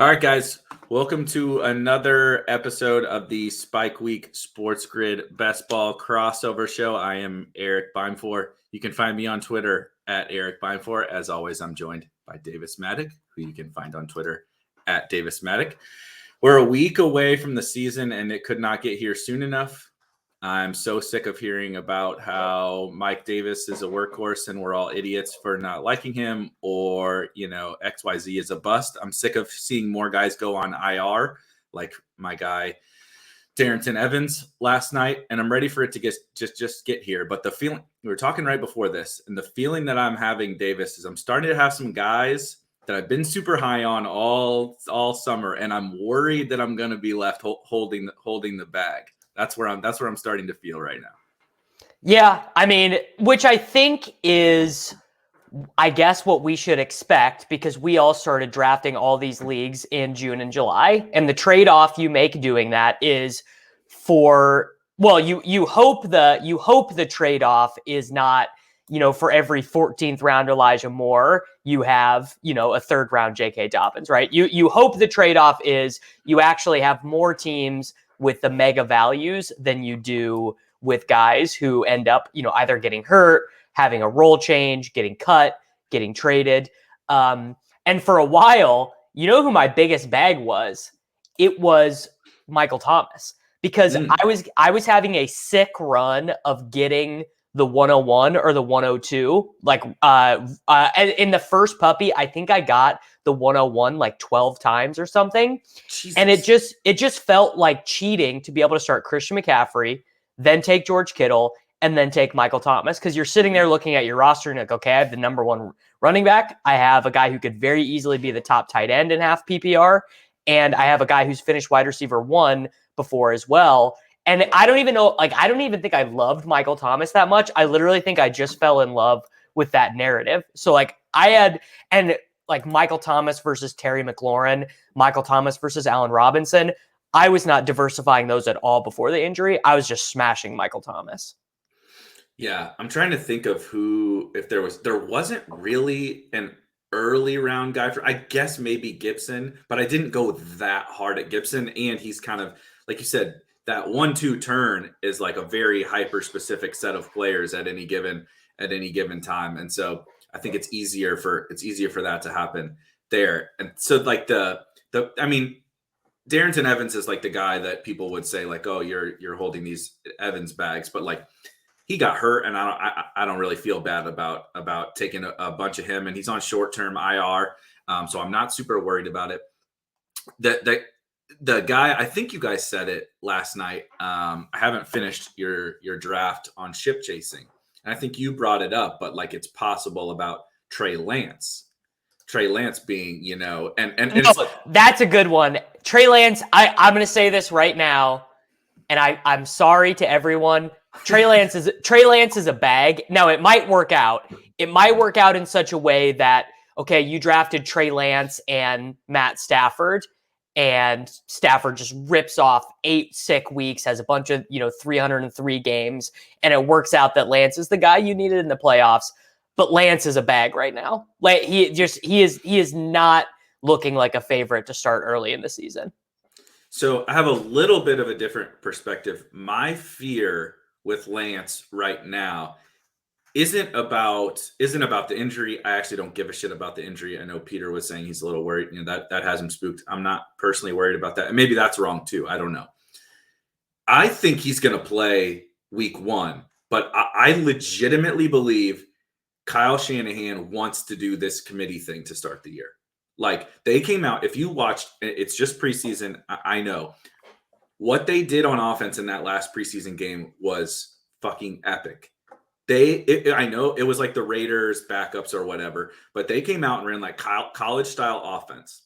All right, guys. Welcome to another episode of the Spike Week SportsGrid Best Ball Crossover Show. I am Erik Beimfohr. You can find me on Twitter at Erik Beimfohr. As always, I'm joined by Davis Mattek, who you can find on Twitter at Davis Mattek. We're a week away from the season, and it could not get here soon enough. I'm so sick of hearing about how Mike Davis is a workhorse and we're all idiots for not liking him, or, XYZ is a bust. I'm sick of seeing more guys go on IR, like my guy Darrington Evans last night, and I'm ready for it to just get here. But the feeling, we were talking right before this, and the feeling that I'm having, Davis, is I'm starting to have some guys that I've been super high on all summer, and I'm worried that I'm going to be left holding the bag. That's where I'm starting to feel right now. Yeah, I mean, which I think is, I guess, what we should expect, because we all started drafting all these leagues in June and July, and the trade-off you make doing that is you hope the trade-off is not, for every 14th round Elijah Moore, you have, a third round J.K. Dobbins, right? You hope the trade-off is you actually have more teams with the mega values than you do with guys who end up, either getting hurt, having a role change, getting cut, getting traded. And for a while, who my biggest bag was? It was Michael Thomas, because I was having a sick run of getting the 101 or the 102. In the first puppy, I think I got the 101 like 12 times or something. Jesus. And it just felt like cheating to be able to start Christian McCaffrey, then take George Kittle, and then take Michael Thomas, because you're sitting there looking at your roster and like, okay, I have the number one running back. I have a guy who could very easily be the top tight end in half PPR. And I have a guy who's finished wide receiver 1 before as well. And I don't even know, I don't even think I loved Michael Thomas that much. I literally think I just fell in love with that narrative. So Michael Thomas versus Terry McLaurin, Michael Thomas versus Allen Robinson, I was not diversifying those at all before the injury. I was just smashing Michael Thomas. Yeah, I'm trying to think of if there wasn't really an early round guy I guess maybe Gibson, but I didn't go that hard at Gibson. And he's kind of, like you said, that 1-2 turn is like a very hyper specific set of players at any given time. And so I think it's easier for that to happen there. And so like Darrington Evans is like the guy that people would say like, oh, you're holding these Evans bags, but like he got hurt, and I don't really feel bad about taking a bunch of him, and he's on short-term IR. So I'm not super worried about it. The guy, I think you guys said it last night. I haven't finished your draft on ship chasing. And I think you brought it up, but like it's possible about Trey Lance being, no, that's a good one. Trey Lance, I'm going to say this right now, and I'm sorry to everyone. Trey Lance is a bag. Now it might work out. It might work out in such a way that, okay, you drafted Trey Lance and Matt Stafford, and Stafford just rips off 8 sick weeks, has a bunch of, 303 games, and it works out that Lance is the guy you needed in the playoffs. But Lance is a bag right now. Like he is not looking like a favorite to start early in the season. So I have a little bit of a different perspective. My fear with Lance right now isn't about the injury. I actually don't give a shit about the injury. I know Peter was saying he's a little worried. That has him spooked. I'm not personally worried about that. And maybe that's wrong too. I don't know. I think he's going to play week 1, but I legitimately believe Kyle Shanahan wants to do this committee thing to start the year. Like they came out, if you watched, it's just preseason. I know what they did on offense in that last preseason game was fucking epic. I know it was like the Raiders backups or whatever, but they came out and ran like college style offense,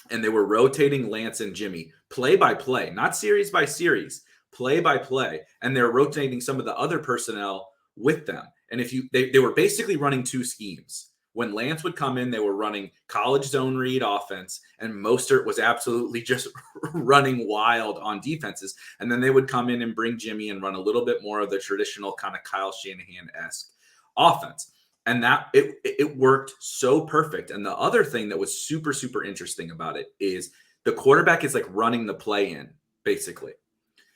and they were rotating Lance and Jimmy play by play, not series by series, play by play. And they're rotating some of the other personnel with them. And they were basically running 2 schemes. When Lance would come in, they were running college zone read offense, and Mostert was absolutely just running wild on defenses. And then they would come in and bring Jimmy and run a little bit more of the traditional kind of Kyle Shanahan-esque offense. And that it worked so perfect. And the other thing that was super, super interesting about it is the quarterback is like running the play in, basically.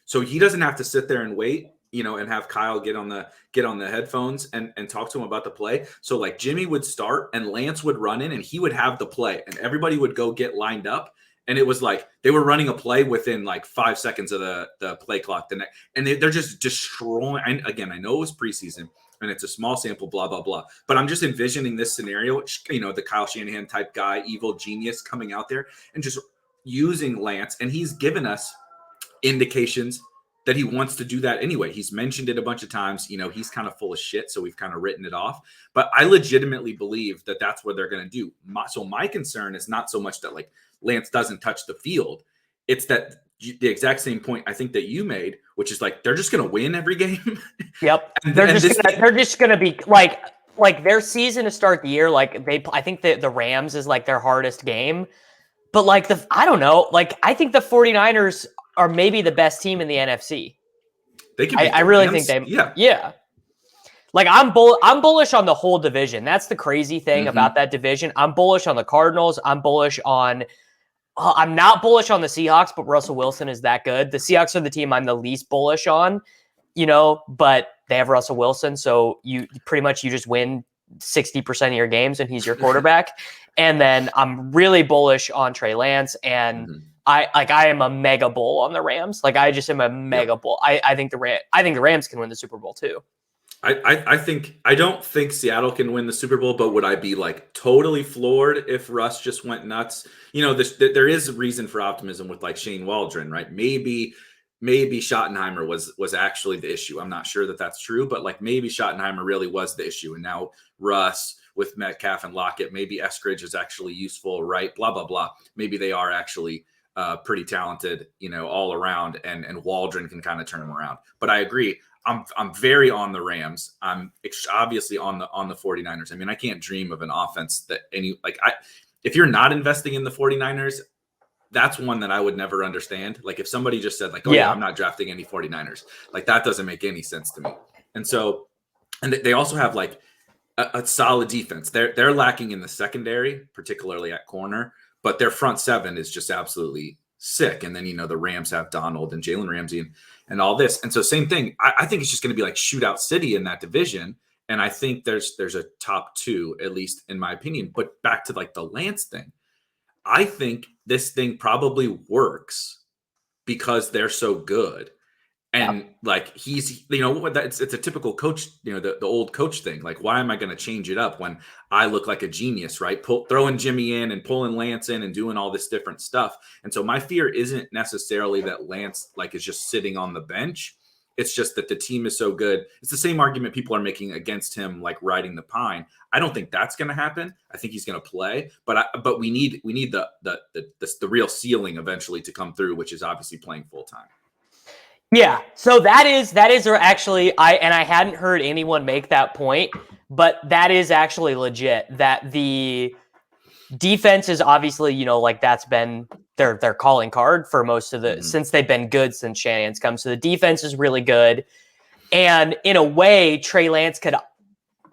So he doesn't have to sit there and wait, and have Kyle get on the headphones and talk to him about the play. So like Jimmy would start and Lance would run in and he would have the play and everybody would go get lined up. And it was like they were running a play within like 5 seconds of the play clock. And they're just destroying. And again, I know it was preseason and it's a small sample, blah, blah, blah. But I'm just envisioning this scenario, the Kyle Shanahan type guy, evil genius coming out there and just using Lance. And he's given us indications that he wants to do that anyway. He's mentioned it a bunch of times. He's kind of full of shit, so we've kind of written it off. But I legitimately believe that that's what they're going to do. So my concern is not so much that like Lance doesn't touch the field. It's that the exact same point I think that you made, which is like they're just going to win every game. Yep, they're just going to be like their season to start the year. Like I think that the Rams is like their hardest game. But like I don't know. Like I think the 49ers are maybe the best team in the NFC. They can. I really think they. Yeah. Like I'm bullish on the whole division. That's the crazy thing about that division. I'm bullish on the Cardinals. I'm bullish on. I'm not bullish on the Seahawks, but Russell Wilson is that good. The Seahawks are the team I'm the least bullish on. But they have Russell Wilson, so you just win 60% of your games, and he's your quarterback. And then I'm really bullish on Trey Lance and. I am a mega bull on the Rams. Like I just am a mega bull. I think the Rams can win the Super Bowl too. I don't think Seattle can win the Super Bowl, but would I be like totally floored if Russ just went nuts? There is a reason for optimism with like Shane Waldron, right? Maybe Schottenheimer was actually the issue. I'm not sure that that's true, but like maybe Schottenheimer really was the issue. And now Russ with Metcalf and Lockett, maybe Eskridge is actually useful, right? Blah, blah, blah. Maybe they are actually pretty talented, all around, and Waldron can kind of turn them around. But I agree. I'm very on the Rams. I'm obviously on the 49ers. I mean, I can't dream of an offense that if you're not investing in the 49ers, that's one that I would never understand. Like if somebody just said like, I'm not drafting any 49ers, like that doesn't make any sense to me. And so, and they also have like a solid defense. They're lacking in the secondary, particularly at corner. But their front seven is just absolutely sick. And then, the Rams have Donald and Jalen Ramsey and all this. And so same thing. I think it's just going to be like shootout city in that division. And I think there's a top two, at least in my opinion. But back to like the Lance thing, I think this thing probably works because they're so good. And like he's, it's a typical coach, the old coach thing. Like, why am I going to change it up when I look like a genius, right? Throwing Jimmy in and pulling Lance in and doing all this different stuff. And so my fear isn't necessarily that Lance like is just sitting on the bench. It's just that the team is so good. It's the same argument people are making against him, like riding the pine. I don't think that's going to happen. I think he's going to play, but we need the real ceiling eventually to come through, which is obviously playing full time. Yeah, so that is actually I hadn't heard anyone make that point, but that is actually legit. That the defense is obviously, like that's been their calling card for most of the since they've been good since Shanahan's come. So the defense is really good, and in a way, Trey Lance could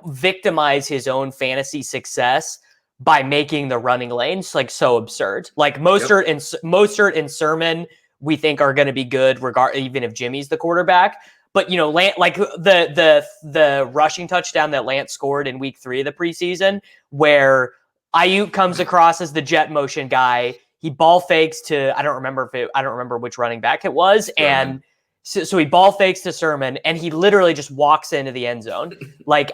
victimize his own fantasy success by making the running lanes like so absurd. Like Mostert and Sermon, we think are going to be good, even if Jimmy's the quarterback. But like the rushing touchdown that Lance scored in week 3 of the preseason, where Ayuk comes across as the jet motion guy, he ball fakes to I don't remember which running back it was, and so he ball fakes to Sermon, and he literally just walks into the end zone. Like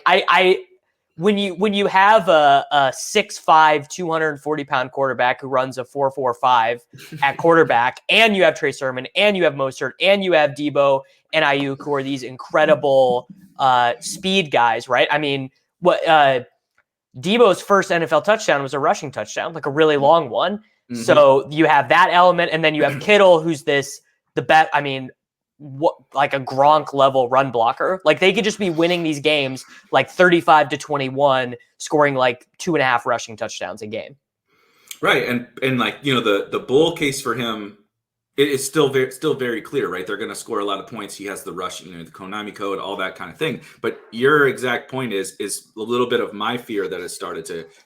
when you have a 6'5", 240-pound quarterback who runs a 4.45 at quarterback, and you have Trey Sermon, and you have Mostert, and you have Debo and Ayuk, who are these incredible speed guys, right? I mean, Debo's first NFL touchdown was a rushing touchdown, like a really long one. Mm-hmm. So you have that element, and then you have Kittle, who's the best. I mean, like a Gronk level run blocker. Like they could just be winning these games like 35-21, scoring like 2.5 rushing touchdowns a game. Right. And like, the bull case for him it's still very clear, right? They're going to score a lot of points. He has the rush, the Konami code, all that kind of thing. But your exact point is a little bit of my fear that has started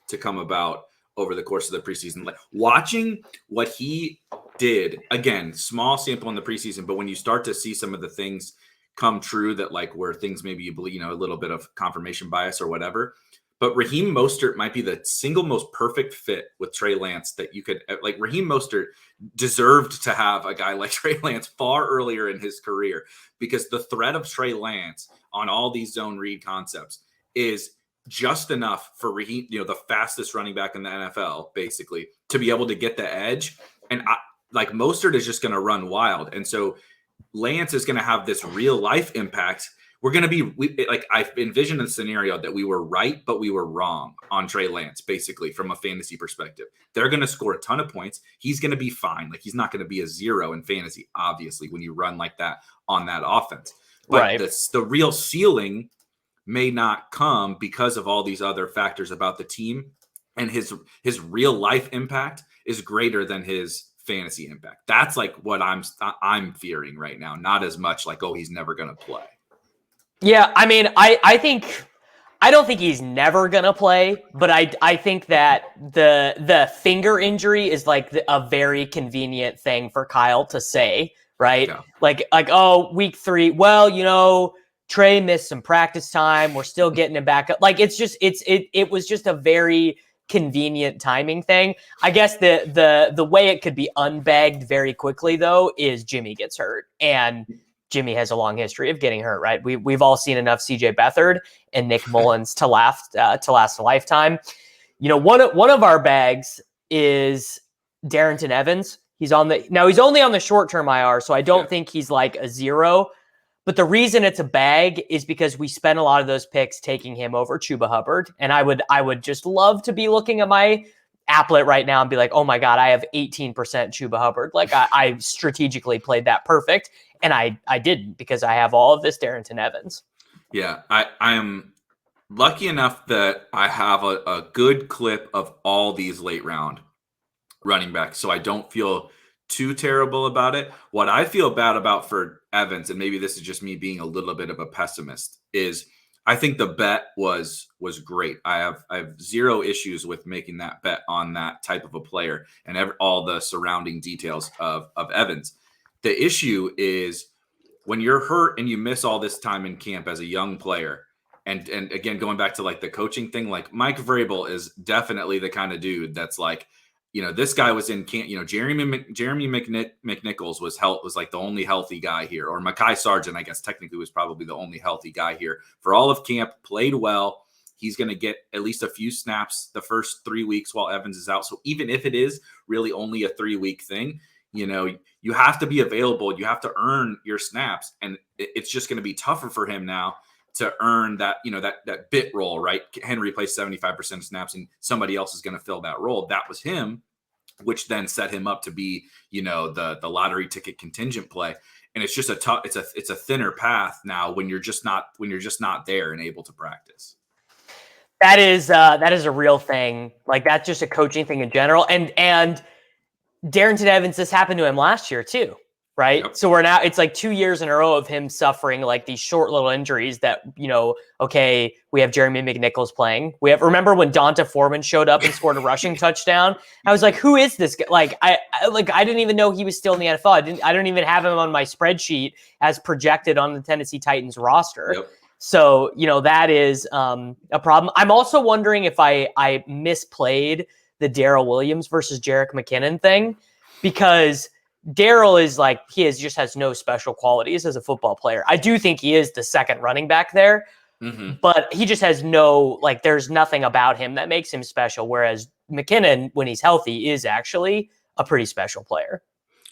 to come about over the course of the preseason. Like watching what he did, again, small sample in the preseason, but when you start to see some of the things come true that like where things maybe you believe, a little bit of confirmation bias or whatever. But Raheem Mostert might be the single most perfect fit with Trey Lance that you could like. Raheem Mostert deserved to have a guy like Trey Lance far earlier in his career because the threat of Trey Lance on all these zone read concepts is just enough for Raheem, the fastest running back in the NFL, basically, to be able to get the edge. And like Mostert is just going to run wild. And so Lance is going to have this real life impact. We're going to be I've envisioned a scenario that we were right, but we were wrong on Trey Lance, basically, from a fantasy perspective. They're going to score a ton of points. He's going to be fine. Like, he's not going to be a 0 in fantasy, obviously, when you run like that on that offense. But Right. the real ceiling may not come because of all these other factors about the team. And his real life impact is greater than his fantasy impact. That's like what I'm fearing right now. Not as much like, oh, he's never going to play. Yeah, I mean, I don't think he's never gonna play, but I think that the finger injury is like a very convenient thing for Kyle to say, right? Yeah. Like oh, week 3. Well, Trey missed some practice time. We're still getting him back up. Like it was just a very convenient timing thing. I guess the way it could be unbagged very quickly though is Jimmy gets hurt, and Jimmy has a long history of getting hurt, right? We've all seen enough CJ Beathard and Nick Mullins to last a lifetime. One of our bags is Darrington Evans. He's only on the short-term IR, so I don't think he's like a 0. But the reason it's a bag is because we spent a lot of those picks taking him over Chuba Hubbard, and I would just love to be looking at my applet right now and be like, oh my God, I have 18% Chuba Hubbard. Like I strategically played that perfect. And I didn't because I have all of this Darrington Evans. Yeah, I am lucky enough that I have a good clip of all these late round running backs, so I don't feel too terrible about it. What I feel bad about for Evans, and maybe this is just me being a little bit of a pessimist, is I think the bet was great. I have zero issues with making that bet on that type of a player and all the surrounding details of Evans. The issue is when you're hurt and you miss all this time in camp as a young player, and again, going back to like the coaching thing, like Mike Vrabel is definitely the kind of dude that's like, this guy was in camp, Jeremy McNichols was like the only healthy guy here, or Mekhi Sargent, I guess technically was probably the only healthy guy here for all of camp, played well. He's going to get at least a few snaps the first 3 weeks while Evans is out. So even if it is really only a 3-week thing, you have to be available. You have to earn your snaps. And it's just going to be tougher for him now to earn that, that bit role, right? Henry plays 75% of snaps and somebody else is going to fill that role. That was him, which then set him up to be, the lottery ticket contingent play. And it's just it's a thinner path now when you're just not there and able to practice. That is a real thing. Like that's just a coaching thing in general. And Darrington Evans, this happened to him last year too, right? Yep. So it's like 2 years in a row of him suffering like these short little injuries that, okay, we have Jeremy McNichols playing. Remember when Donta Foreman showed up and scored a rushing touchdown? I was like, who is this guy? Like, I didn't even know he was still in the NFL. I don't even have him on my spreadsheet as projected on the Tennessee Titans roster. Yep. So, that is a problem. I'm also wondering if I misplayed the Darrell Williams versus Jerick McKinnon thing, because Darrell is like, just has no special qualities as a football player. I do think he is the second running back there, but he just has there's nothing about him that makes him special. Whereas McKinnon, when he's healthy, is actually a pretty special player.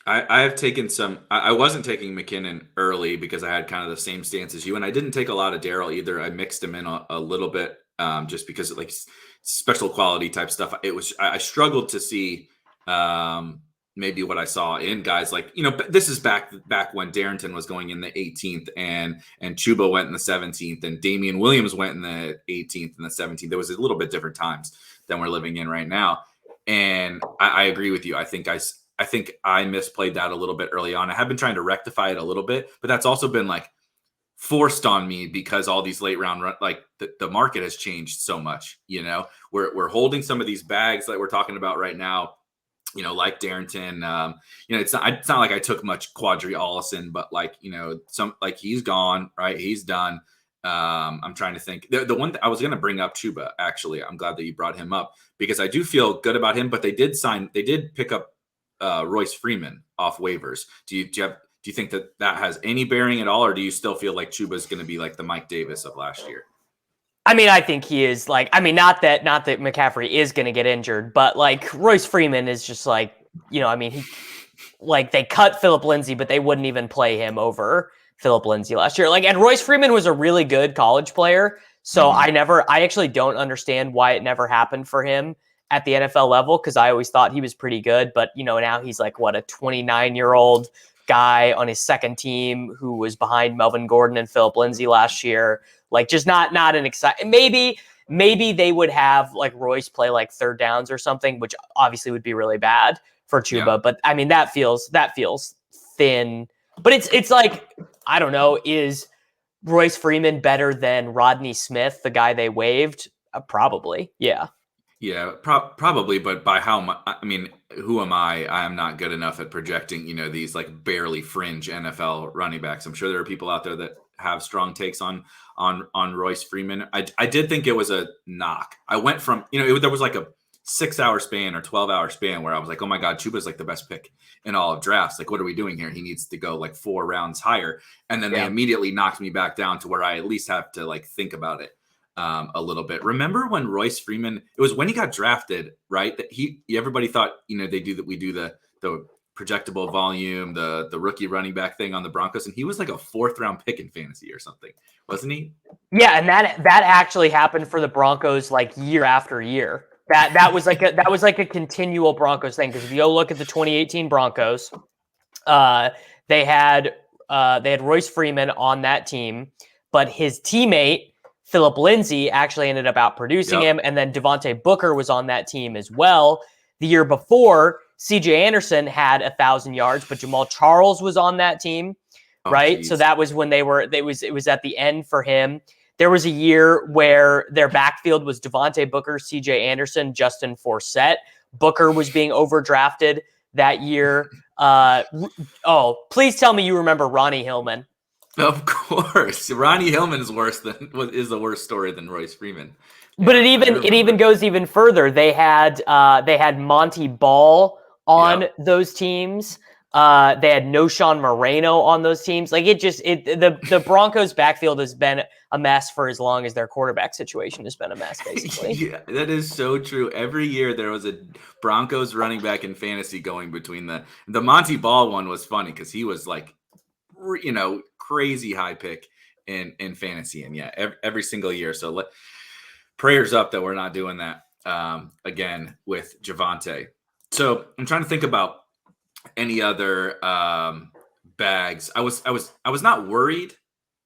I have taken I wasn't taking McKinnon early because I had kind of the same stance as you, and I didn't take a lot of Darrell either. I mixed him in a little bit just because like special quality type stuff. I struggled to see maybe what I saw in guys like, this is back when Darrington was going in the 18th and Chuba went in the 17th and Damian Williams went in the 18th and the 17th. There was a little bit different times than we're living in right now. And I agree with you. I think I think I misplayed that a little bit early on. I have been trying to rectify it a little bit, but that's also been like forced on me because all these late round like the market has changed so much. We're holding some of these bags that we're talking about right now, like Darrington. It's not like I took much Quadri Allison, but like, some like he's gone, right? He's done. I'm trying to think. The one I was going to bring up Chuba, actually. I'm glad that you brought him up because I do feel good about him, but they did pick up Royce Freeman off waivers. Do you think that has any bearing at all, or do you still feel like Chuba is going to be like the Mike Davis of last year? I mean, I think he is like, I mean, not that McCaffrey is going to get injured, but like Royce Freeman is just like, I mean, they cut Phillip Lindsay, but they wouldn't even play him over Phillip Lindsay last year. Like, and Royce Freeman was a really good college player. So I actually don't understand why it never happened for him at the NFL level. Cause I always thought he was pretty good, but now he's like a 29-year-old guy on his second team who was behind Melvin Gordon and Phillip Lindsay last year. Like, just not an exciting. Maybe they would have like Royce play like third downs or something, which obviously would be really bad for Chuba. Yeah. But I mean, that feels thin. But it's like, I don't know, is Royce Freeman better than Rodney Smith, the guy they waived? Probably, yeah. Yeah, probably, but by how much? I mean, who am I? I am not good enough at projecting, these like barely fringe NFL running backs. I'm sure there are people out there that have strong takes on Royce Freeman. I did think it was a knock. I went from, there was like a 6-hour span or 12-hour span where I was like, oh my God, Chuba's like the best pick in all of drafts. Like, what are we doing here? He needs to go like 4 rounds higher. And then they immediately knocked me back down to where I at least have to like think about it a little bit. Remember when Royce Freeman, it was when he got drafted, right? That everybody thought, we do the projectable volume, the rookie running back thing on the Broncos. And he was like a 4th round pick in fantasy or something, wasn't he? Yeah. And that actually happened for the Broncos like year after year. That was like a continual Broncos thing. Cause if you go look at the 2018 Broncos, they had Royce Freeman on that team, but his teammate, Phillip Lindsay, actually ended up outproducing him. And then Devontae Booker was on that team as well. The year before, CJ Anderson had 1,000 yards, but Jamal Charles was on that team, right? Geez. So that was when it was at the end for him. There was a year where their backfield was Devontae Booker, CJ Anderson, Justin Forsett. Booker was being overdrafted that year. Please tell me you remember Ronnie Hillman. Of course, Ronnie Hillman is the worst story than Royce Freeman. But it even goes even further. They had Monty Ball on those teams. They had Noshawn Moreno on those teams. Like the Broncos backfield has been a mess for as long as their quarterback situation has been a mess, basically. Yeah, that is so true. Every year there was a Broncos running back in fantasy going between the Monty Ball one was funny because he was like, crazy high pick in fantasy. And every single year. So prayers up that we're not doing that again with Javonte. So I'm trying to think about any other bags. I was not worried,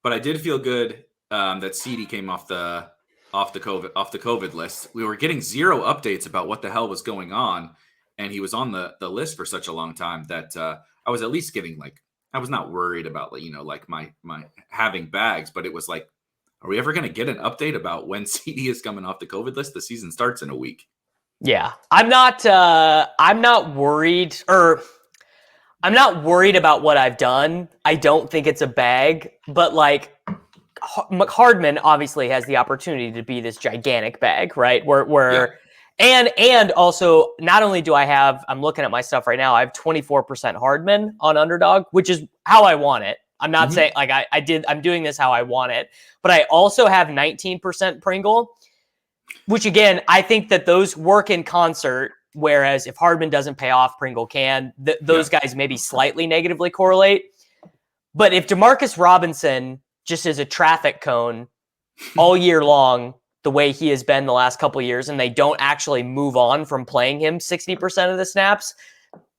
but I did feel good that CD came off the COVID list. We were getting 0 updates about what the hell was going on, and he was on the list for such a long time that I was at least getting like, I was not worried about like my having bags, but it was like, are we ever going to get an update about when CD is coming off the COVID list? The season starts in a week. Yeah, I'm not worried, or I'm not worried about what I've done. I don't think it's a bag, but like Hardman obviously has the opportunity to be this gigantic bag, right? And also not only do I'm looking at my stuff right now, I have 24% Hardman on Underdog, which is how I want it. I'm not saying like I'm doing this how I want it, but I also have 19% Pringle, which again, I think that those work in concert. Whereas if Hardman doesn't pay off, Pringle can. Those guys maybe slightly negatively correlate. But if Demarcus Robinson just is a traffic cone all year long, the way he has been the last couple of years, and they don't actually move on from playing him 60% of the snaps,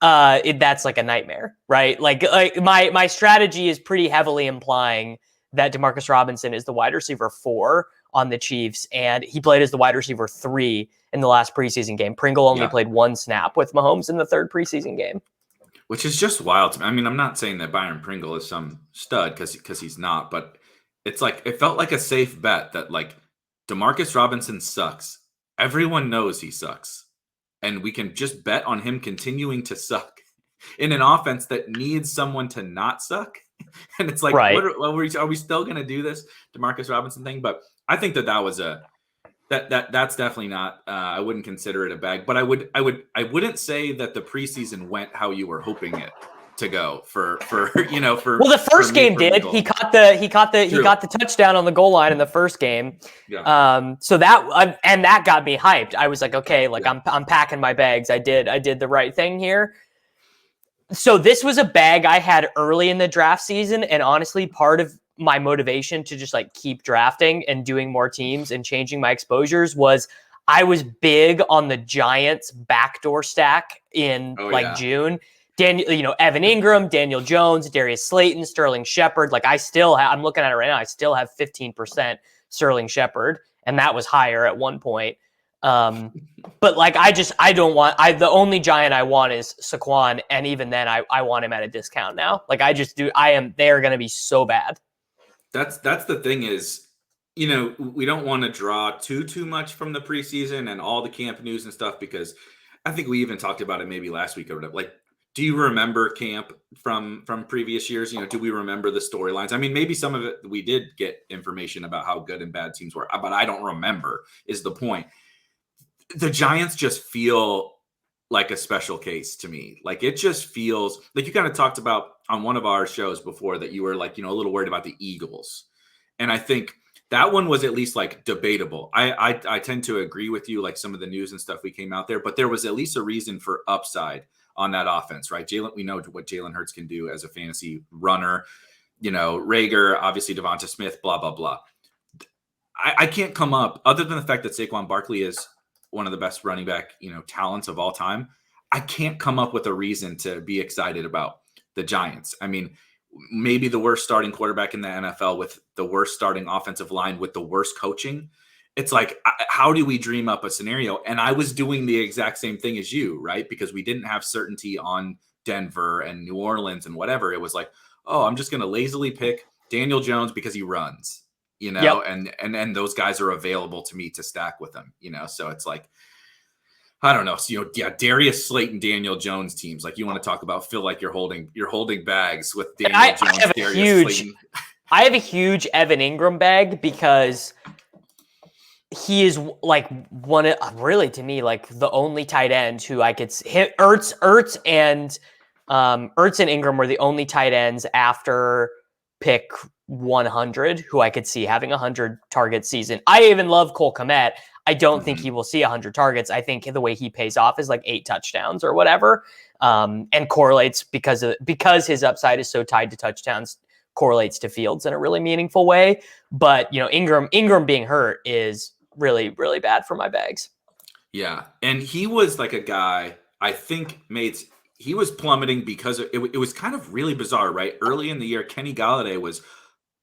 that's like a nightmare, right? Like my strategy is pretty heavily implying that Demarcus Robinson is the wide receiver 4 on the Chiefs, and he played as the wide receiver 3 in the last preseason game. Pringle only played 1 snap with Mahomes in the 3rd preseason game. which is just wild to me. I mean, I'm not saying that Byron Pringle is some stud because he's not, but it's like it felt like a safe bet that like Demarcus Robinson sucks. Everyone knows he sucks, and we can just bet on him continuing to suck in an offense that needs someone to not suck. And it's like, Right. are we still going to do this Demarcus Robinson thing? But I think that was that's definitely not. I wouldn't consider it a bag, but I wouldn't say that the preseason went how you were hoping it to go for Well, the first game did. He caught the touchdown on the goal line in the first game. Yeah. So that got me hyped. I was like, okay, like I'm packing my bags. I did the right thing here. So this was a bag I had early in the draft season, and honestly, part of my motivation to just like keep drafting and doing more teams and changing my exposures was I was big on the Giants backdoor stack in June. Evan Ingram, Daniel Jones, Darius Slayton, Sterling Shepard. Like I'm looking at it right now. I still have 15% Sterling Shepard, and that was higher at one point. But like, the only Giant I want is Saquon. And even then I want him at a discount now. Like they're going to be so bad. That's the thing is, we don't want to draw too much from the preseason and all the camp news and stuff, because I think we even talked about it maybe last week or whatever. Like, do you remember camp from previous years? Do we remember the storylines? I mean, maybe some of it we did get information about how good and bad teams were, but I don't remember is the point. The Giants just feel like a special case to me. Like, it just feels like you kind of talked about on one of our shows before that you were like, a little worried about the Eagles. And I think that one was at least like debatable. I tend to agree with you, like some of the news and stuff we came out there, but there was at least a reason for upside on that offense, right? We know what Jalen Hurts can do as a fantasy runner, Rager, obviously Devonta Smith, blah, blah, blah. I can't come up, other than the fact that Saquon Barkley is one of the best running back, talents of all time. I can't come up with a reason to be excited about the Giants. I mean, maybe the worst starting quarterback in the NFL with the worst starting offensive line with the worst coaching. It's like, how do we dream up a scenario? And I was doing the exact same thing as you, right? Because we didn't have certainty on Denver and New Orleans and whatever. It was like, oh, I'm just going to lazily pick Daniel Jones because he runs. Yep. And those guys are available to me to stack with them, so it's like, I don't know. So, Darius Slayton, Daniel Jones teams, like, you want to talk about feel like you're holding bags with Daniel Jones, Darius Slayton. I have a huge Evan Ingram bag because he is like really to me, like the only tight end who I could hit. Ertz and Ingram were the only tight ends after pick 100 who I could see having 100 target season. I even love Cole Kmet. I don't think he will see 100 targets. I think the way he pays off is like 8 touchdowns or whatever, and correlates because his upside is so tied to touchdowns, correlates to Fields in a really meaningful way. But Ingram being hurt is really, really bad for my bags. Yeah, and he was like a guy I think he was plummeting because it was kind of really bizarre, right? Early in the year, Kenny Galladay was,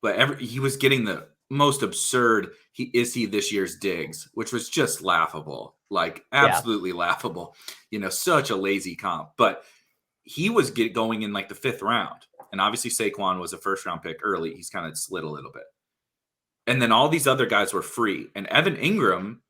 but he was getting the most absurd he this year's digs, which was just laughable, like absolutely laughable. Such a lazy comp, but he was going in like the 5th round, and obviously Saquon was a 1st round pick early. He's kind of slid a little bit, and then all these other guys were free, and Evan Ingram,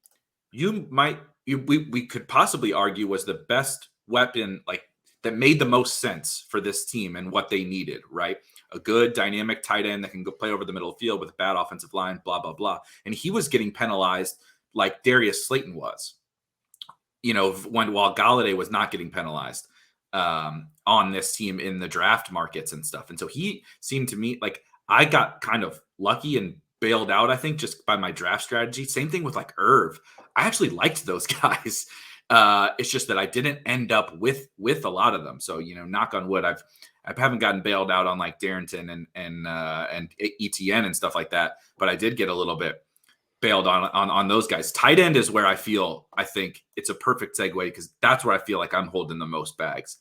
we could possibly argue was the best weapon, like that made the most sense for this team and what they needed, right? A good dynamic tight end that can go play over the middle of the field with a bad offensive line, blah, blah, blah. And he was getting penalized like Darius Slayton was, while Galladay was not getting penalized on this team in the draft markets and stuff. And so he seemed to me like I got kind of lucky and bailed out, I think, just by my draft strategy. Same thing with like Irv. I actually liked those guys. It's just that I didn't end up with a lot of them. So, knock on wood, I haven't gotten bailed out on like Darrington and ETN and stuff like that, but I did get a little bit bailed on those guys. Tight end is where I think it's a perfect segue because that's where I feel like I'm holding the most bags.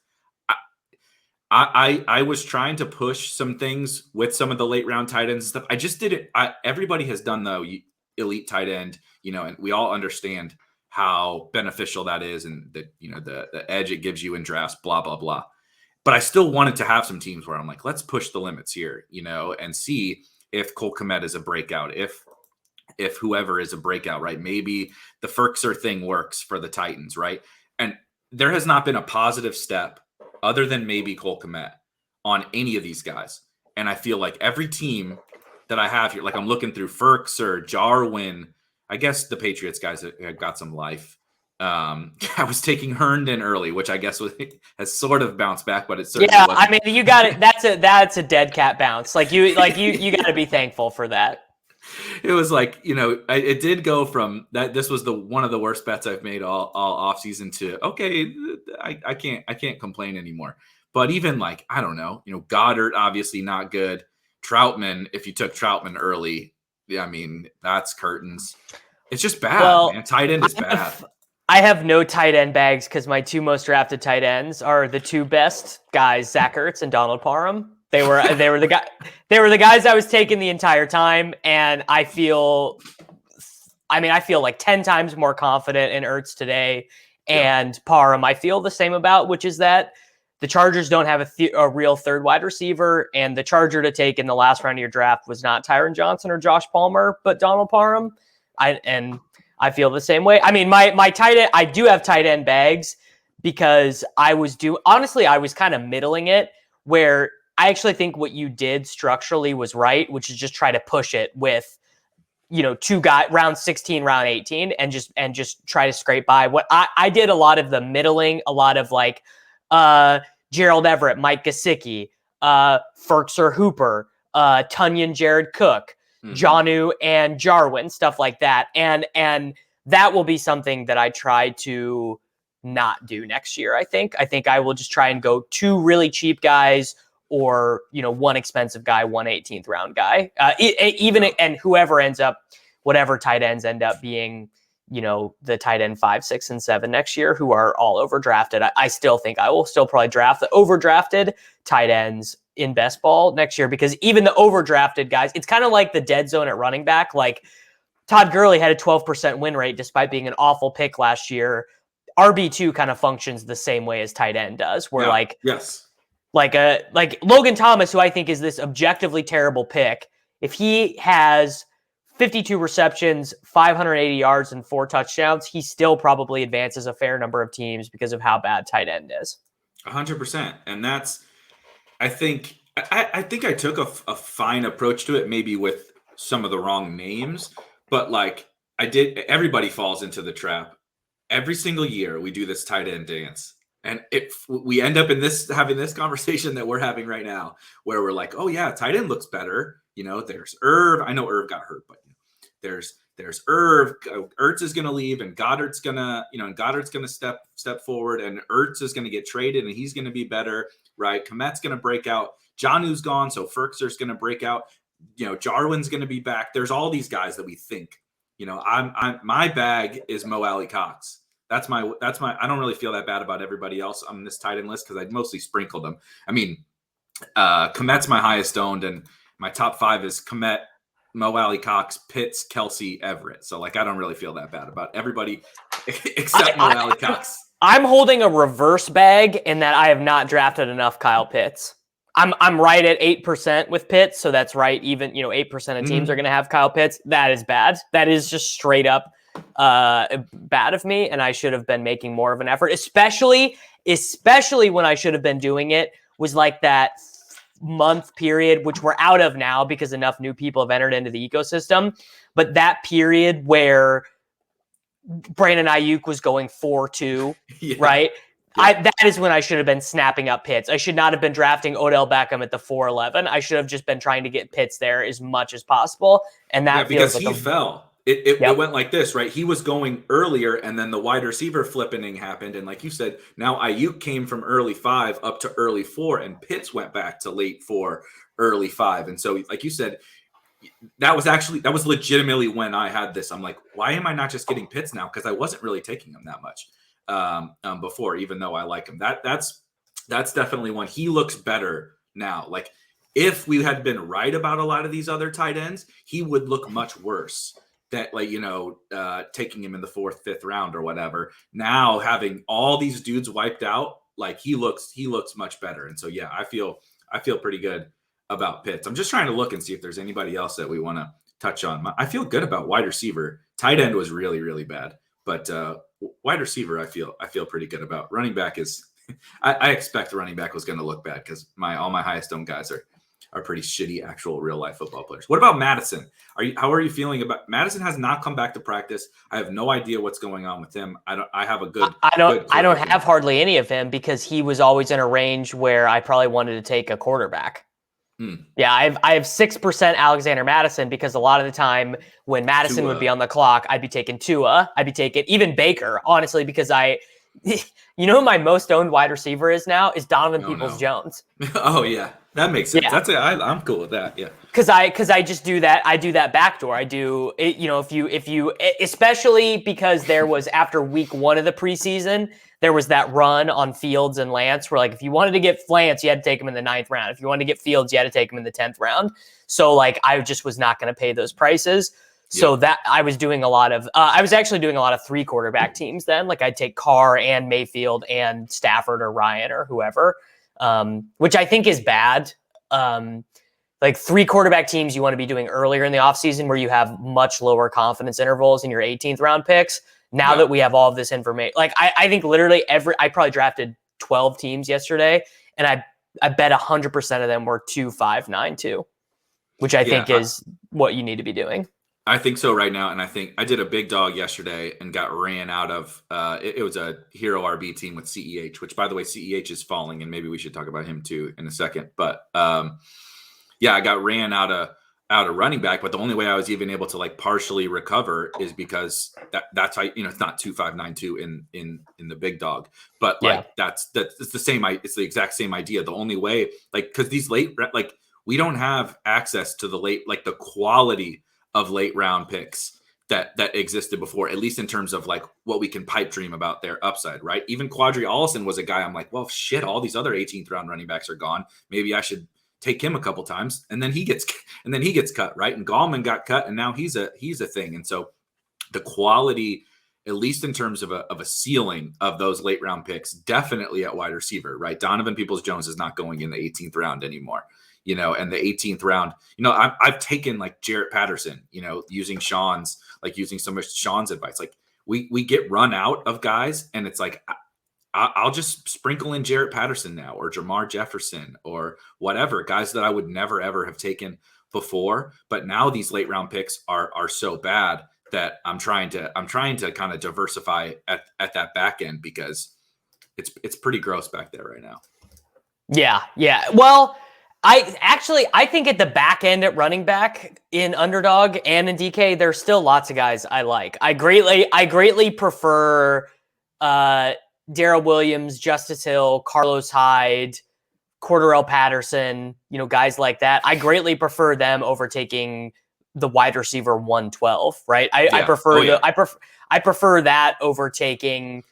I was trying to push some things with some of the late round tight ends and stuff. I just didn't. Everybody has done the elite tight end, and we all understand how beneficial that is and the edge it gives you in drafts, blah, blah, blah. But I still wanted to have some teams where I'm like, let's push the limits here, and see if Cole Kmet is a breakout, if whoever is a breakout, right? Maybe the Ferkser thing works for the Titans, right? And there has not been a positive step other than maybe Cole Kmet on any of these guys. And I feel like every team that I have here, like I'm looking through Ferkser, Jarwin, I guess the Patriots guys have got some life. I was taking Herndon early, which I guess has sort of bounced back, but it certainly wasn't. I mean, you got it. That's a dead cat bounce. Like you got to be thankful for that. It was like, it did go from that. This was one of the worst bets I've made all off season to, okay, I can't complain anymore. But even like, I don't know, Goddard, obviously not good. Troutman, if you took Troutman early, I mean, that's curtains. It's just bad, man. Tight end is bad. I have no tight end bags because my two most drafted tight ends are the two best guys, Zach Ertz and Donald Parham. They were the guys I was taking the entire time, and I feel like 10 times more confident in Ertz today, and Parham I feel the same about, which is that the Chargers don't have a real third wide receiver, and the Charger to take in the last round of your draft was not Tyron Johnson or Josh Palmer, but Donald Parham. I feel the same way. I mean, my tight end, I do have tight end bags because I was kind of middling it, where I actually think what you did structurally was right, which is just try to push it with, two guys, round 16, round 18, and just try to scrape by. What I did a lot of the middling, a lot of like Gerald Everett, Mike Gesicki, Ferkser Hooper, Tunyon Jared Cook, Jonnu and Jarwin, stuff like that. And that will be something that I try to not do next year. I think I will just try and go two really cheap guys or, one expensive guy, 118th round guy, and whoever ends up, whatever tight ends end up being, the tight end 5, 6, and 7 next year, who are all overdrafted. I still think I will still probably draft the overdrafted tight ends in best ball next year, because even the overdrafted guys, it's kind of like the dead zone at running back. Like Todd Gurley had a 12% win rate despite being an awful pick last year. RB2 kind of functions the same way as tight end does, where like Logan Thomas, who I think is this objectively terrible pick, if he has 52 receptions, 580 yards, and 4 touchdowns, he still probably advances a fair number of teams because of how bad tight end is. 100%. And that's, I think I took a fine approach to it, maybe with some of the wrong names, but like everybody falls into the trap. Every single year we do this tight end dance. And we end up having this conversation that we're having right now, where we're like, oh yeah, tight end looks better. There's Irv. I know Irv got hurt, but there's Irv. Ertz is going to leave, and Goddard's going to step forward, and Ertz is going to get traded, and he's going to be better, right? Komet's going to break out. Jonnu's gone, so Ferkser's going to break out. Jarwin's going to be back. There's all these guys that we think. My bag is Mo Alley Cox. That's my. I don't really feel that bad about everybody else on this tight end list because I mostly sprinkled them. I mean, Komet's my highest owned, and my top 5 is Komet, Mo Alley Cox, Pitts, Kelsey, Everett. So like, I don't really feel that bad about everybody except Mo Alley Cox. I'm holding a reverse bag in that I have not drafted enough Kyle Pitts. I'm right at 8% with Pitts, so that's right. Even 8% of teams are going to have Kyle Pitts. That is bad. That is just straight up bad of me, and I should have been making more of an effort, especially when I should have been doing it was like that month period, which we're out of now because enough new people have entered into the ecosystem. But that period where Brandon Ayuk was going 4-2, right? Yeah. That is when I should have been snapping up Pitts. I should not have been drafting Odell Beckham at the 4-11. I should have just been trying to get Pitts there as much as possible. And that feels like he fell. It went like this, right? He was going earlier, and then the wide receiver flipping happened. And like you said, now Ayuk came from early 5 up to early 4, and Pitts went back to late 4, early 5. And so, like you said, that was legitimately when I had this. I'm like, why am I not just getting Pitts now? Because I wasn't really taking him that much before, even though I like him. That's definitely one. He looks better now. Like, if we had been right about a lot of these other tight ends, he would look much worse. That taking him in the 4th, 5th round or whatever. Now having all these dudes wiped out, like he looks much better. And so, yeah, I feel pretty good about Pitts. I'm just trying to look and see if there's anybody else that we want to touch on. I feel good about wide receiver. Tight end was really, really bad, but wide receiver, I feel pretty good about. Running back is, I expect running back was going to look bad because all my highest owned guys are pretty shitty actual real life football players. What about Madison? How are you feeling about Madison? Has not come back to practice. I have no idea what's going on with him. I have a good. I don't have hardly any of him because he was always in a range where I probably wanted to take a quarterback. Yeah, I have 6% Alexander Madison because a lot of the time when Madison would be on the clock, I'd be taking Tua. I'd be taking even Baker, honestly, because you know who my most owned wide receiver is now is Donovan Peoples-Jones. Oh yeah, that makes sense. Yeah. I'm cool with that. Yeah, because I just do that. I do that backdoor. I do it. You know, if you especially because there was after week 1 of the preseason, there was that run on Fields and Lance where like if you wanted to get Lance, you had to take him in the 9th round. If you wanted to get Fields, you had to take him in the 10th round. So like I just was not going to pay those prices. So that I was doing a lot of, I was actually doing a lot of 3 quarterback teams then. Like I'd take Carr and Mayfield and Stafford or Ryan or whoever, which I think is bad. Like 3 quarterback teams you want to be doing earlier in the offseason where you have much lower confidence intervals in your 18th round picks. Now that we have all of this information, like I think literally I probably drafted 12 teams yesterday and I bet 100% of them were 2, 5, 9, 2, which I think is what you need to be doing. I think so right now. And I think I did a big dog yesterday and got ran out of, it was a hero RB team with CEH, which by the way, CEH is falling and maybe we should talk about him too in a second. But I got ran out of running back, but the only way I was even able to like partially recover is because that's how, it's not 2, 5, 9, 2 in the big dog, but like it's the same. It's the exact same idea. The only way, like, cause these late, like we don't have access to the late, like the quality of late round picks that existed before, at least in terms of like what we can pipe dream about their upside, right? Even Quadri Allison was a guy I'm like, well, shit, all these other 18th round running backs are gone. Maybe I should take him a couple times. And then he gets cut, right? And Gallman got cut and now he's a thing. And so the quality, at least in terms of a ceiling of those late round picks, definitely at wide receiver, right? Donovan Peoples-Jones is not going in the 18th round anymore. And the 18th round, I've taken like Jarrett Patterson, using some of Sean's advice. Like we get run out of guys and it's like, I'll just sprinkle in Jarrett Patterson now or Jamar Jefferson or whatever, guys that I would never, ever have taken before. But now these late round picks are so bad that I'm trying to kind of diversify at that back end because it's pretty gross back there right now. Yeah. Well, I think at the back end at running back in Underdog and in DK, there's still lots of guys I like. I greatly prefer Darrell Williams, Justice Hill, Carlos Hyde, Cordarrelle Patterson, guys like that. I greatly prefer them over taking the wide receiver 112, right? I prefer that over taking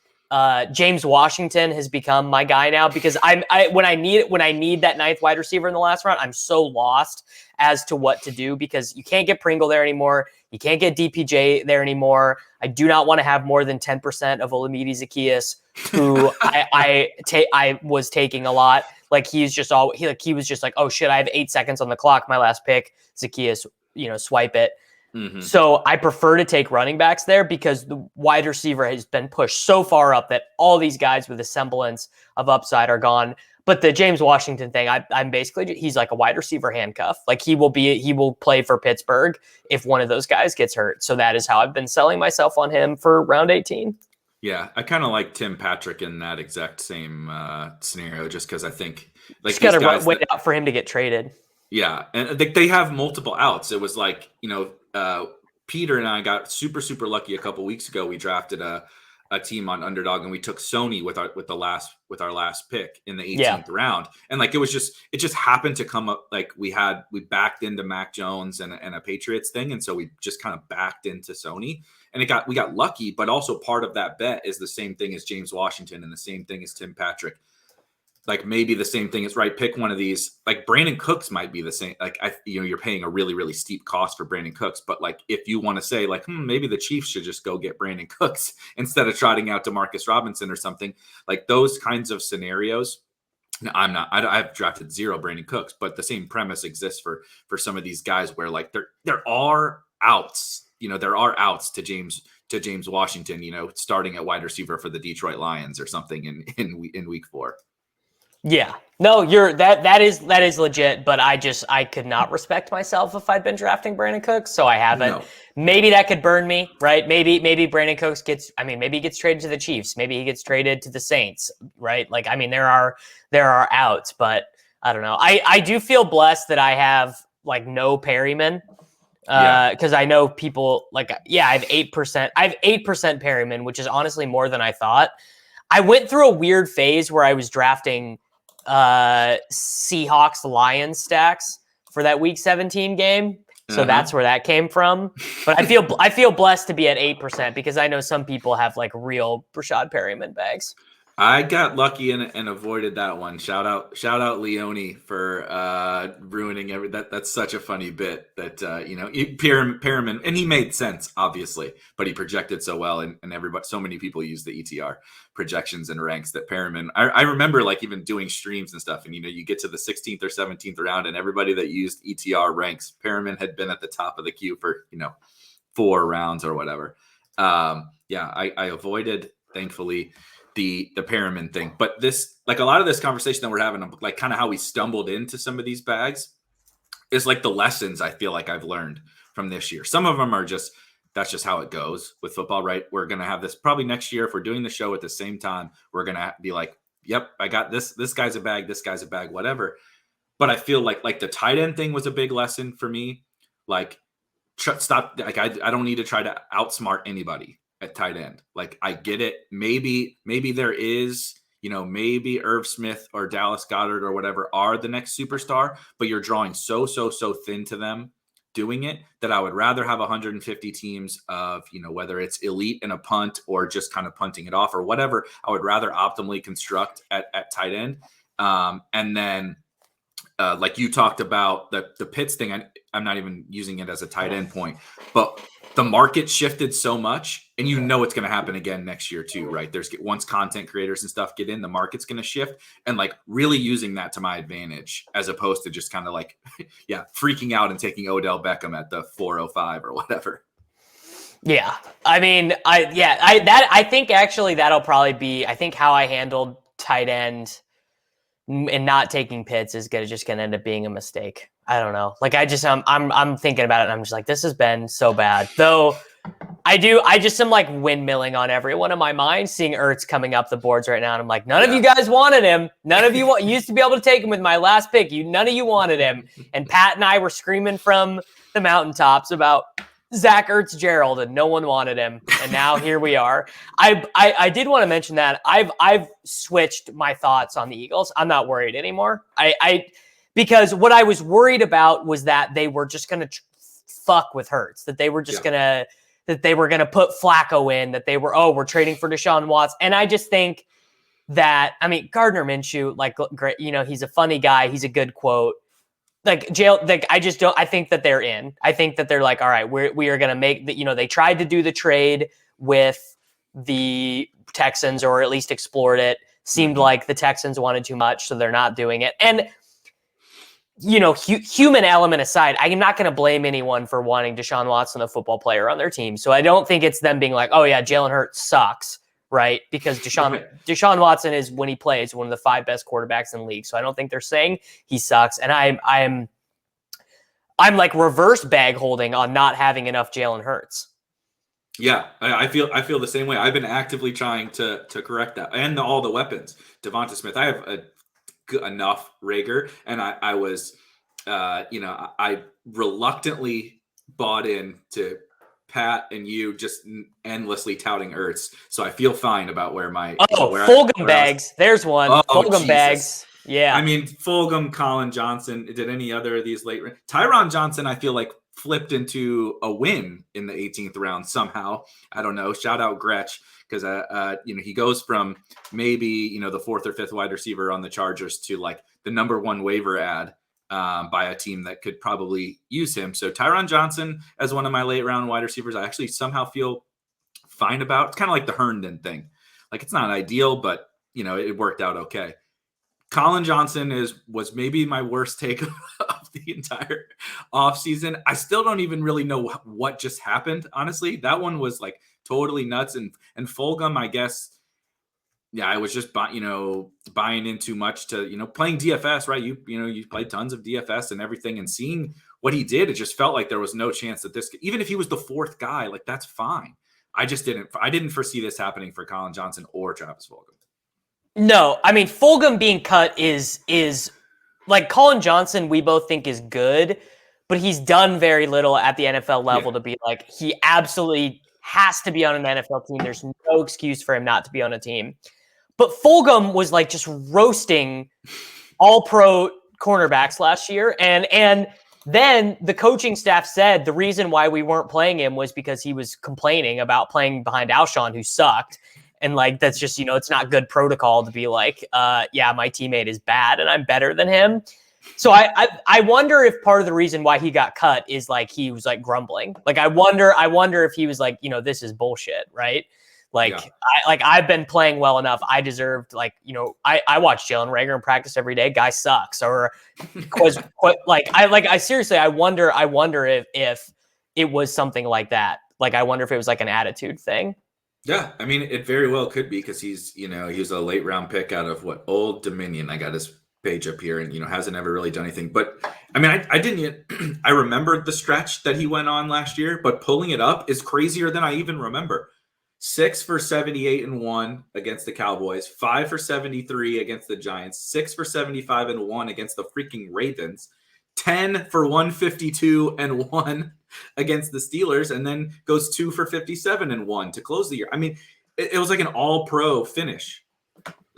James Washington has become my guy now because when I need that 9th wide receiver in the last round, I'm so lost as to what to do because you can't get Pringle there anymore. You can't get DPJ there anymore. I do not want to have more than 10% of Olamide Zaccheaus, who I was taking a lot. Like he was just like, oh shit, I have 8 seconds on the clock. My last pick, Zaccheaus, swipe it. Mm-hmm. So I prefer to take running backs there because the wide receiver has been pushed so far up that all these guys with a semblance of upside are gone. But the James Washington thing, I'm basically, he's like a wide receiver handcuff. Like he will play for Pittsburgh if one of those guys gets hurt. So that is how I've been selling myself on him for round 18. Yeah, I kind of like Tim Patrick in that exact same scenario, just because I think like just got to wait out for him to get traded. Yeah, and they have multiple outs. It was like Peter and I got super lucky a couple weeks ago. We drafted a team on Underdog, and we took Sony with our last pick in the 18th round, and like it just happened to come up. Like we backed into Mac Jones and a Patriots thing, and so we just kind of backed into Sony. And we got lucky, but also part of that bet is the same thing as James Washington and the same thing as Tim Patrick. like maybe the same thing is right. Pick one of these. Like Brandon Cooks might be the same. Like you're paying a really, really steep cost for Brandon Cooks. But like if you want to say like, maybe the Chiefs should just go get Brandon Cooks instead of trotting out Demarcus Robinson or something, like those kinds of scenarios. No, I've drafted 0 Brandon Cooks, but the same premise exists for some of these guys where like there are outs. There are outs to James Washington. Starting at wide receiver for the Detroit Lions or something in week 4. Yeah, no, that is legit, but I could not respect myself if I'd been drafting Brandon Cooks, so I haven't. No. Maybe that could burn me, right? Maybe Brandon Cooks maybe he gets traded to the Chiefs, maybe he gets traded to the Saints, right? Like, I mean, there are outs, but I don't know. I do feel blessed that I have like no Perryman, because I know people like, I have 8%. I have 8% Perryman, which is honestly more than I thought. I went through a weird phase where I was drafting Seahawks Lions stacks for that week 17 game. So that's where that came from. But I feel blessed to be at 8% because I know some people have like real Rashad Perryman bags. I got lucky and avoided that one. Shout out Leone for ruining that's such a funny bit that Perriman, and he made sense obviously, but he projected so well and everybody, so many people use the ETR projections and ranks that Perriman. I remember like even doing streams and stuff, and you get to the 16th or 17th round, and everybody that used ETR ranks, Perriman had been at the top of the queue for 4 rounds or whatever. I avoided, thankfully, the Perriman thing. But this, like a lot of this conversation that we're having, like kind of how we stumbled into some of these bags is like the lessons I feel like I've learned from this year. Some of them are just, that's just how it goes with football, right? We're going to have this probably next year. If we're doing the show at the same time, we're going to be like, yep, I got this guy's a bag, this guy's a bag, whatever. But I feel like the tight end thing was a big lesson for me. Like stop. Like I don't need to try to outsmart anybody at tight end. Like I get it. Maybe there is, maybe Irv Smith or Dallas Goedert or whatever are the next superstar, but you're drawing so thin to them doing it that I would rather have 150 teams of, whether it's elite in a punt or just kind of punting it off or whatever. I would rather optimally construct at tight end. And then like you talked about the Pitts thing, I'm not even using it as a tight end point, but the market shifted so much, and it's going to happen again next year too, right? Once content creators and stuff get in, the market's going to shift, and like really using that to my advantage as opposed to just kind of like, freaking out and taking Odell Beckham at the 405 or whatever. Yeah. I mean, I think actually that'll probably be, I think how I handled tight end and not taking Pitts is just going to end up being a mistake. I don't know. Like I'm thinking about it and I'm just like, this has been so bad. Though I just am like windmilling on everyone in my mind, seeing Ertz coming up the boards right now. And I'm like, none of you guys wanted him. None of you used to be able to take him with my last pick. None of you wanted him. And Pat and I were screaming from the mountaintops about Zach Ertz Gerald, and no one wanted him. And now here we are. I did want to mention that I've switched my thoughts on the Eagles. I'm not worried anymore. Because what I was worried about was that they were just going to fuck with Hurts, that they were just that they were going to put Flacco in, that they were, we're trading for Deshaun Watson. And I just think that, I mean, Gardner Minshew, like, great, he's a funny guy. He's a good quote. I think that they're in. I think that they're like, all right, we are going to make they tried to do the trade with the Texans, or at least explored it. Seemed like the Texans wanted too much, so they're not doing it. And, human element aside, I'm not going to blame anyone for wanting Deshaun Watson, a football player, on their team. So I don't think it's them being like, oh yeah, Jalen Hurts sucks, right? Because Deshaun Watson is, when he plays, one of the 5 best quarterbacks in the league. So I don't think they're saying he sucks. And I'm like reverse bag holding on not having enough Jalen Hurts. Yeah, I feel the same way. I've been actively trying to correct that, and all the weapons. Devonta Smith, I have enough Rager, and I was I reluctantly bought in to Pat and you just endlessly touting Ertz, so I feel fine about where my Fulgham bags. There's one. Fulgham bags. Yeah, I mean Fulgham, Colin Johnson. Did any other of these late? Tyron Johnson, I feel like flipped into a win in the 18th round somehow. I don't know. Shout out Gretch, because he goes from maybe the fourth or fifth wide receiver on the Chargers to like the number one waiver ad by a team that could probably use him. So Tyron Johnson as one of my late round wide receivers, I actually somehow feel fine about. It's kind of like the Herndon thing. Like, it's not ideal, but it worked out okay. Colin Johnson was maybe my worst take of the entire offseason. I still don't even really know what just happened, honestly. That one was like totally nuts. And Fulgham, I guess, yeah, I was just buying in too much to playing DFS, right? You played tons of DFS and everything, and seeing what he did, it just felt like there was no chance that even if he was the fourth guy, like, that's fine. I didn't foresee this happening for Colin Johnson or Travis Fulgham. No, I mean, Fulgham being cut is like, Colin Johnson, we both think is good, but he's done very little at the NFL level to be like, he absolutely has to be on an NFL team. There's no excuse for him not to be on a team. But Fulgham was like just roasting all pro cornerbacks last year. And then the coaching staff said the reason why we weren't playing him was because he was complaining about playing behind Alshon, who sucked. And like, that's just, it's not good protocol to be like, yeah, my teammate is bad and I'm better than him. So I wonder if part of the reason why he got cut is like, he was like grumbling. Like, I wonder if he was like, this is bullshit, right? Like, yeah. I've been playing well enough. I deserved, like, I watch Jalen Reagor in practice every day. Guy sucks. Or I seriously, I wonder if it was something like that. Like, I wonder if it was like an attitude thing. Yeah, I mean, it very well could be, because he's, he was a late round pick out of Old Dominion. I got his page up here, and hasn't ever really done anything. But I mean, I didn't. I remembered the stretch that he went on last year, but pulling it up is crazier than I even remember. 6 for 78 and 1 against the Cowboys, 5 for 73 against the Giants, 6 for 75 and 1 against the freaking Ravens, 10 for 152 and 1 against the Steelers, and then goes 2 for 57 and 1 to close the year. I mean, it was like an all-pro finish.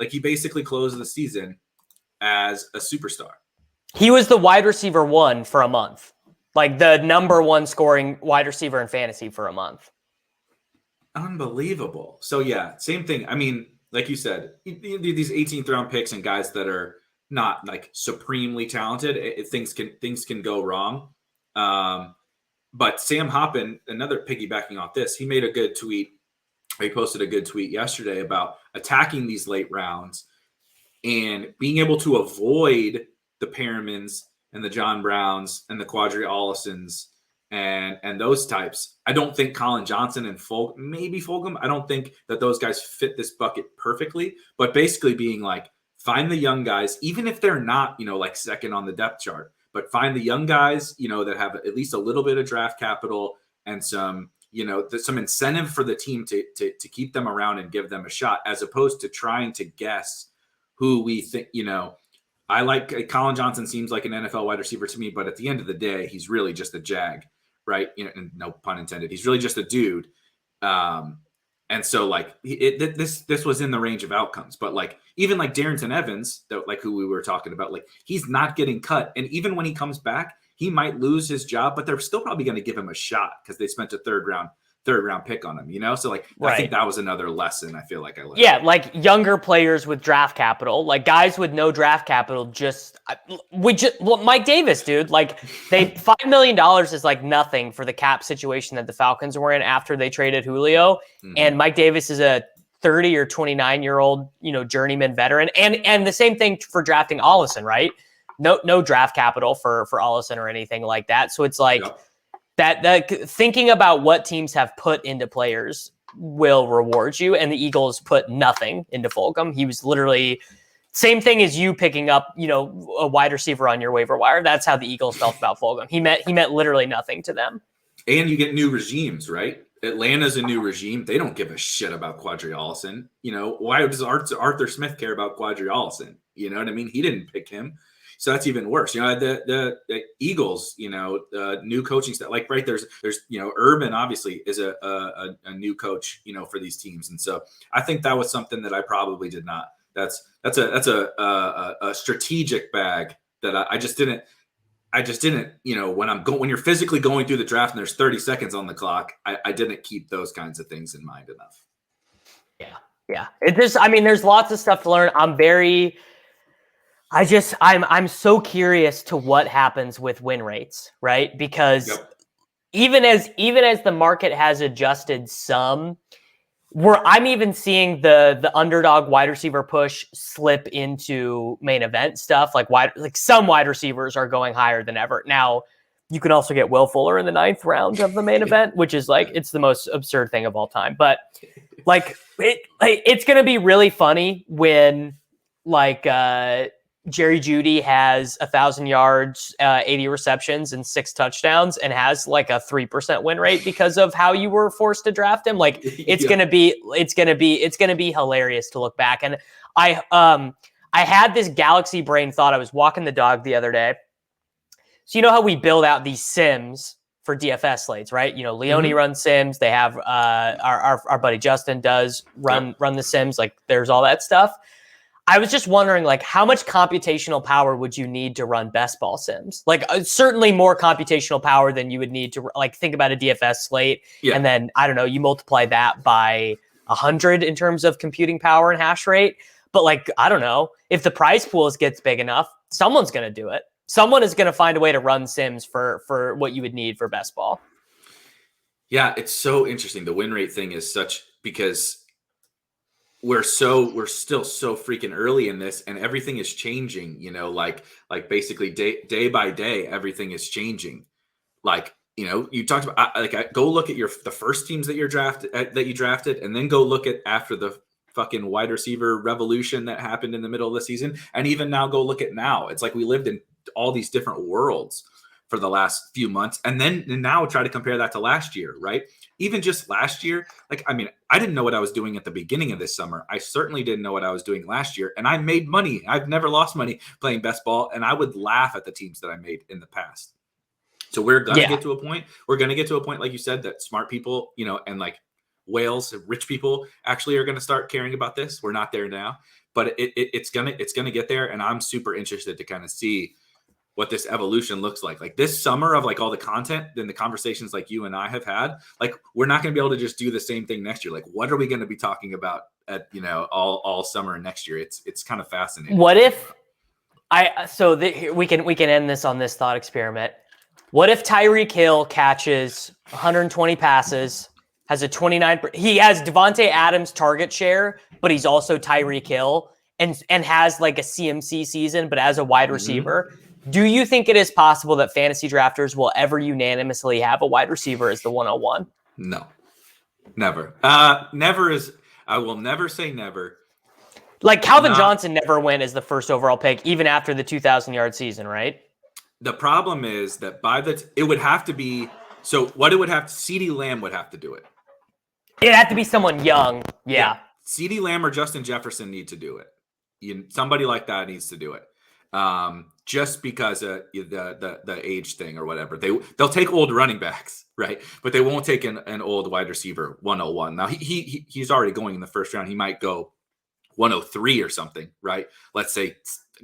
Like, he basically closed the season as a superstar. He was the wide receiver 1 for a month. Like, the number 1 scoring wide receiver in fantasy for a month. Unbelievable. So yeah, same thing. I mean, like you said, these 18th round picks and guys that are not like supremely talented, things can go wrong. But Sam Hoppen, another piggybacking off this, he made a good tweet. He posted a good tweet yesterday about attacking these late rounds and being able to avoid the Perrimans and the John Browns and the Quadri Ollisons and those types. I don't think Colin Johnson and maybe Fulgham, I don't think that those guys fit this bucket perfectly, but basically being like, find the young guys, even if they're not, like second on the depth chart, but find the young guys, that have at least a little bit of draft capital and some, some incentive for the team to keep them around and give them a shot, as opposed to trying to guess who we think, I like Colin Johnson seems like an NFL wide receiver to me, but at the end of the day, he's really just a jag, right? And no pun intended. He's really just a dude. And so like this was in the range of outcomes, but like even like Darrington Evans, that like who we were talking about, like he's not getting cut. And even when he comes back, he might lose his job, but they're still probably going to give him a shot because they spent a third round pick on him, So like, right. I think that was another lesson I feel like I learned. Yeah. Like younger players with draft capital, like guys with no draft capital, Mike Davis, dude, like $5 million is like nothing for the cap situation that the Falcons were in after they traded Julio. Mm-hmm. And Mike Davis is a 30 or 29-year-old, journeyman veteran. And the same thing for drafting Ollison, right? No draft capital for Ollison or anything like that. So it's like, yep. That thinking about what teams have put into players will reward you, and the Eagles put nothing into Fulgham. He was literally same thing as you picking up, a wide receiver on your waiver wire. That's how the Eagles felt about Fulgham. He meant literally nothing to them. And you get new regimes, right? Atlanta's a new regime. They don't give a shit about Quadri Ollison. Why does Arthur Smith care about Quadri Ollison? You know what I mean? He didn't pick him. So that's even worse. The Eagles, new coaching staff, like right there's Urban obviously is a new coach, for these teams. And so I think that was something that I probably did not. That's a strategic bag that I just didn't, when you're physically going through the draft and there's 30 seconds on the clock, I didn't keep those kinds of things in mind enough. Yeah. It just, I mean, there's lots of stuff to learn. I'm so curious to what happens with win rates, right? Because Yep. even as the market has adjusted some, I'm even seeing the underdog wide receiver push slip into main event stuff. Like some wide receivers are going higher than ever. Now, you can also get Will Fuller in the 9th round of the main event, which is like, it's the most absurd thing of all time. But like it's going to be really funny when like Jerry Jeudy has 1,000 yards, 80 receptions, and 6 touchdowns, and has like a 3% win rate because of how you were forced to draft him. Like it's gonna be hilarious to look back. And I had this galaxy brain thought. I was walking the dog the other day. So you know how we build out these sims for DFS slates, right? You know, Leone runs sims. They have our buddy Justin does run the sims. Like there's all that stuff. I was just wondering, like, how much computational power would you need to run best ball sims? Like, certainly more computational power than you would need to, like, think about a DFS slate. Yeah. And then, I don't know, you multiply that by 100 in terms of computing power and hash rate. But, like, I don't know, if the prize pools gets big enough, someone's going to do it. Someone is going to find a way to run sims for what you would need for best ball. Yeah, it's so interesting. The win rate thing is such, because we're still so freaking early in this, and everything is changing, you know, like basically day by day, everything is changing. Like, you know, you talked about, go look at the first teams that you drafted, and then go look at after the fucking wide receiver revolution that happened in the middle of the season. And even now, go look at now. It's like we lived in all these different worlds for the last few months. And now try to compare that to last year, right? Even just last year, like, I mean, I didn't know what I was doing at the beginning of this summer. I certainly didn't know what I was doing last year. And I made money. I've never lost money playing best ball. And I would laugh at the teams that I made in the past. So we're going to get to a point. We're going to get to a point, like you said, that smart people, you know, and like whales, rich people actually are going to start caring about this. We're not there now, but it's going to get there. And I'm super interested to kind of see what this evolution looks like this summer, of like all the content and the conversations like you and I have had. Like, we're not going to be able to just do the same thing next year. Like, what are we going to be talking about at, you know, all summer and next year? It's kind of fascinating. What if we can end this on this thought experiment. What if Tyreek Hill catches 120 passes, has a 29, he has Devontae Adams target share, but he's also Tyreek Hill, and has like a CMC season, but as a wide receiver? Do you think it is possible that fantasy drafters will ever unanimously have a wide receiver as the 101? No, never. Never is. I will never say never. Like Calvin Johnson never went as the first overall pick, even after the 2,000-yard season, right? The problem is that it would have to be. So what it would have to, CeeDee Lamb would have to do it. It'd have to be someone young. Yeah. CeeDee Lamb or Justin Jefferson need to do it. Somebody like that needs to do it. Just because of the age thing or whatever. They'll take old running backs, right? But they won't take an old wide receiver 101. Now he's already going in the first round. He might go 103 or something, right? Let's say,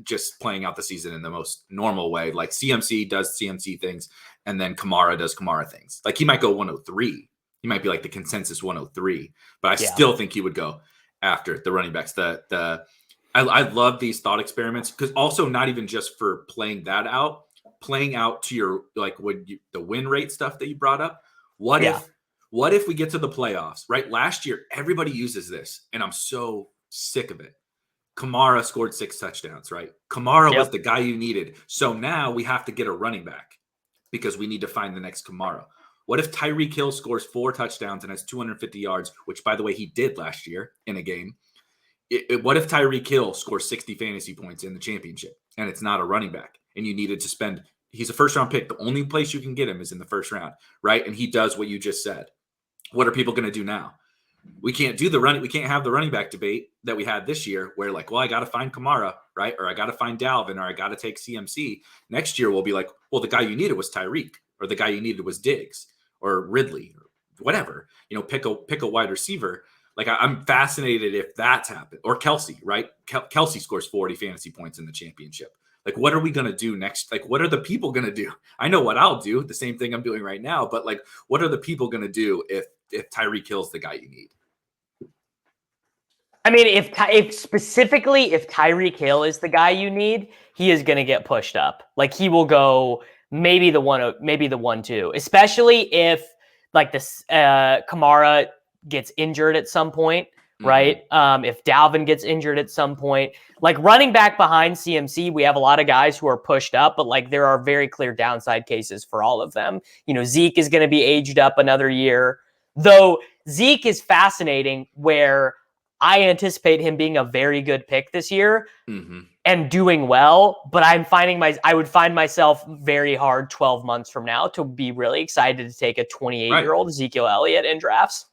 just playing out the season in the most normal way. Like CMC does CMC things, and then Kamara does Kamara things. Like he might go 103. He might be like the consensus 103, but I still think he would go after the running backs. I love these thought experiments, because also not even just for playing out to your, like, the win rate stuff that you brought up. What if we get to the playoffs, right? Last year, everybody uses this, and I'm so sick of it. Kamara scored 6 touchdowns, right? Kamara was the guy you needed. So now we have to get a running back because we need to find the next Kamara. What if Tyreek Hill scores 4 touchdowns and has 250 yards, which, by the way, he did last year in a game? What if Tyreek Hill scores 60 fantasy points in the championship and it's not a running back, and you needed to spend, he's a first round pick. The only place you can get him is in the first round, right? And he does what you just said. What are people going to do now? We can't have the running back debate that we had this year where, like, well, I got to find Kamara, right? Or I got to find Dalvin, or I got to take CMC. Next year, we'll be like, well, the guy you needed was Tyreek, or the guy you needed was Diggs or Ridley or whatever, you know, pick a wide receiver. Like, I'm fascinated if that's happened. Or Kelsey, right? Kelsey scores 40 fantasy points in the championship. Like, what are we going to do next? Like, what are the people going to do? I know what I'll do, the same thing I'm doing right now, but, like, what are the people going to do if Tyreek Hill's the guy you need? I mean, if Tyreek Hill is the guy you need, he is going to get pushed up. Like he will go maybe the 1-2, especially if like this Kamara gets injured at some point, right? If Dalvin gets injured at some point, like running back behind CMC, we have a lot of guys who are pushed up, but like there are very clear downside cases for all of them. You know, Zeke is going to be aged up another year, though Zeke is fascinating where I anticipate him being a very good pick this year and doing well, but I would find myself very hard 12 months from now to be really excited to take a 28-year-old Ezekiel Elliott in drafts.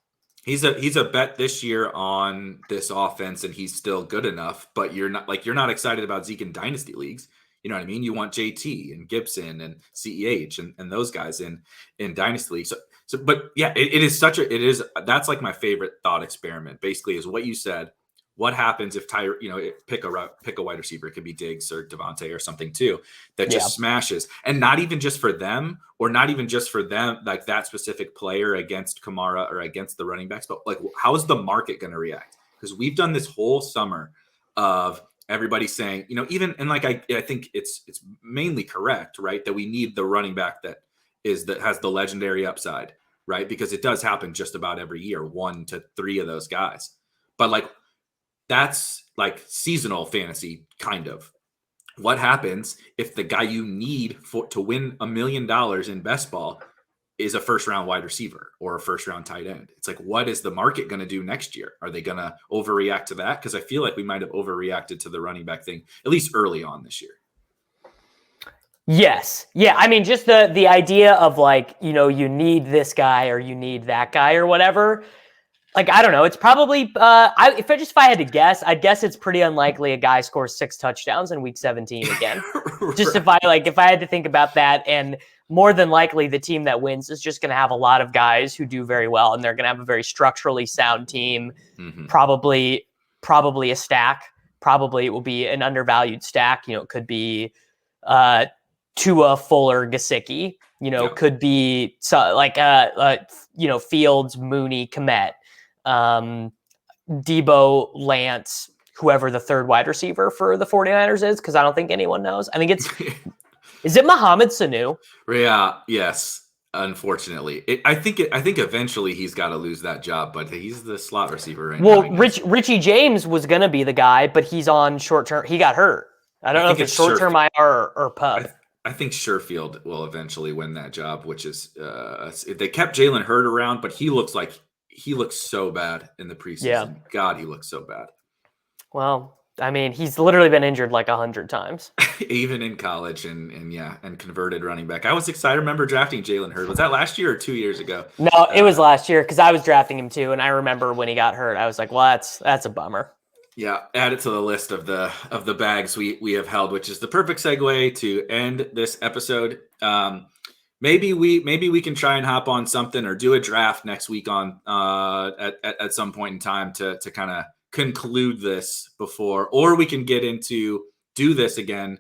He's a bet this year on this offense, and he's still good enough. But you're not excited about Zeke in dynasty leagues. You know what I mean? You want JT and Gibson and CEH and those guys in dynasty leagues. So, but yeah, that's like my favorite thought experiment. Basically, is what you said. What happens if pick a wide receiver? It could be Diggs or Devontae or something too that just smashes, and not even just for them, like that specific player against Kamara or against the running backs, but like how is the market going to react? Because we've done this whole summer of everybody saying, I think it's mainly correct, right? That we need the running back that has the legendary upside, right? Because it does happen just about every year, 1 to 3 of those guys, but like. That's like seasonal fantasy, kind of. What happens if the guy you need to win $1 million in best ball is a first-round wide receiver or a first-round tight end? It's like, what is the market going to do next year? Are they going to overreact to that? Because I feel like we might have overreacted to the running back thing, at least early on this year. Yes. Yeah. I mean, just the idea of like, you need this guy or you need that guy or whatever. Like, I don't know. It's probably, if I had to guess, I'd guess it's pretty unlikely a guy scores 6 touchdowns in week 17 again. Just if I had to think about that, and more than likely the team that wins is just going to have a lot of guys who do very well, and they're going to have a very structurally sound team, probably a stack. Probably it will be an undervalued stack. It could be Tua, Fuller, Gesicki. Could be Fields, Mooney, Kmet. Debo, Lance, whoever the third wide receiver for the 49ers is, because I don't think anyone knows. I think is it Mohamed Sanu? Yeah, yes. Unfortunately, I think eventually he's got to lose that job, but he's the slot receiver right now. Well, Richie James was going to be the guy, but he's on short term. He got hurt. I don't know if it's short term IR or PUP. I think Sherfield will eventually win that job, which is they kept Jalen Hurd around, but he looks so bad in the preseason. Yeah. God, he looks so bad. Well, I mean, he's literally been injured like 100 times. Even in college and converted running back. I was excited. I remember drafting Jalen Hurd. Was that last year or 2 years ago? No, it was last year because I was drafting him too. And I remember when he got hurt, I was like, well, that's a bummer. Yeah, add it to the list of the bags we have held, which is the perfect segue to end this episode. Maybe we can try and hop on something or do a draft next week on at some point in time to kind of conclude this before, or we can get into do this again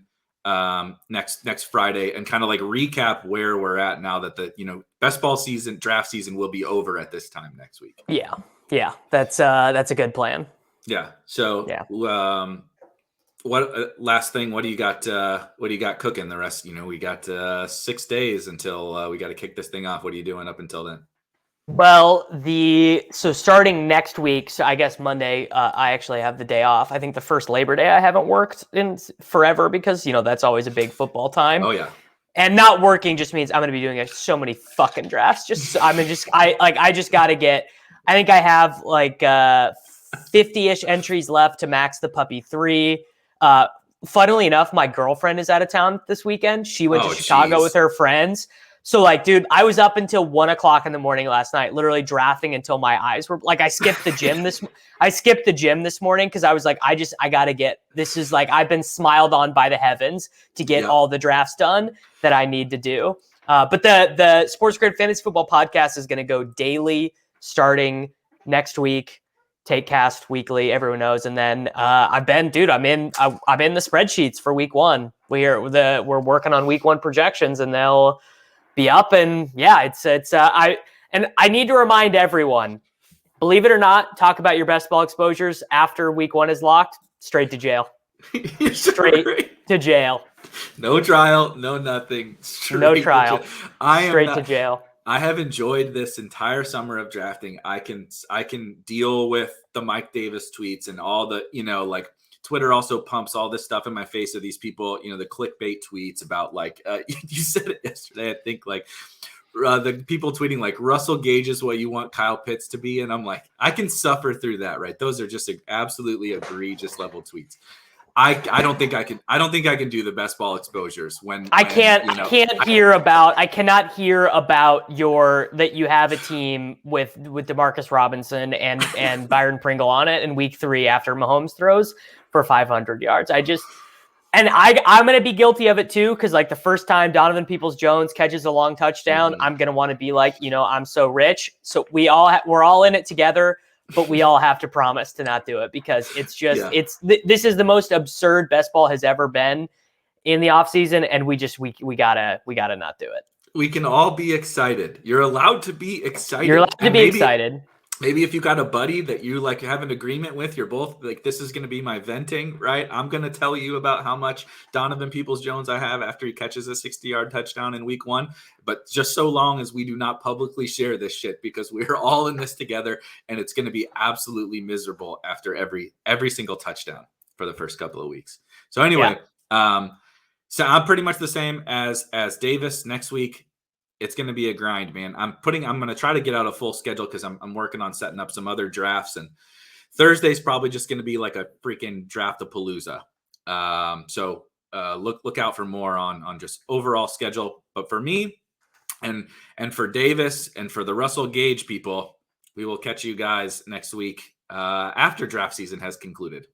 next Friday and kind of like recap where we're at now that the best ball season, draft season will be over at this time next week. Yeah, that's a good plan. Yeah. So what last thing? What do you got? What do you got cooking? The rest, we got 6 days until we got to kick this thing off. What are you doing up until then? Well, so starting next week, so I guess Monday, I actually have the day off. I think the first Labor Day I haven't worked in forever because that's always a big football time. Oh yeah. And not working just means I'm going to be doing so many fucking drafts. I just got to get. I think I have like 50-ish entries left to max the puppy 3. Funnily enough, my girlfriend is out of town this weekend. She went to Chicago with her friends. So dude, I was up until 1:00 in the morning last night, literally drafting until my eyes were I skipped the gym this morning because I was like, I got to get, this is I've been smiled on by the heavens to get all the drafts done that I need to do. But the SportsGrid Fantasy Football Podcast is going to go daily starting next week. Take cast weekly, everyone knows. And then I'm in the spreadsheets for week 1. We're working on week 1 projections, and they'll be up. And yeah, I need to remind everyone, believe it or not, talk about your best ball exposures after week 1 is locked, straight to jail. Straight to jail. No trial, no nothing. No trial. Straight to jail. I have enjoyed this entire summer of drafting. I can deal with the Mike Davis tweets and all the, like Twitter also pumps all this stuff in my face of these people, the clickbait tweets about like, you said it yesterday, I think like the people tweeting like Russell Gage is what you want Kyle Pitts to be. And I'm like, I can suffer through that, right? Those are just absolutely egregious level tweets. I don't think I can do the best ball exposures when I cannot hear about that you have a team with DeMarcus Robinson and Byron Pringle on it in week 3 after Mahomes throws for 500 yards. I'm going to be guilty of it too. Cause like the first time Donovan Peoples-Jones catches a long touchdown, I'm going to want to be like, I'm so rich. So we're all in it together. But we all have to promise to not do it because it's just this is the most absurd best ball has ever been in the offseason, and we gotta not do it. We can all be excited. You're allowed to be excited. You're allowed to be excited. Maybe if you got a buddy that you like have an agreement with, you're both like, this is going to be my venting, right? I'm going to tell you about how much Donovan Peoples-Jones I have after he catches a 60-yard touchdown in week 1. But just so long as we do not publicly share this shit, because we're all in this together and it's going to be absolutely miserable after every single touchdown for the first couple of weeks. So anyway, so I'm pretty much the same as Davis next week. It's going to be a grind, man. I'm going to try to get out a full schedule because I'm working on setting up some other drafts, and Thursday's probably just going to be like a freaking draft-a-palooza. So look out for more on just overall schedule. But for me and for Davis and for the Russell Gage people, we will catch you guys next week after draft season has concluded.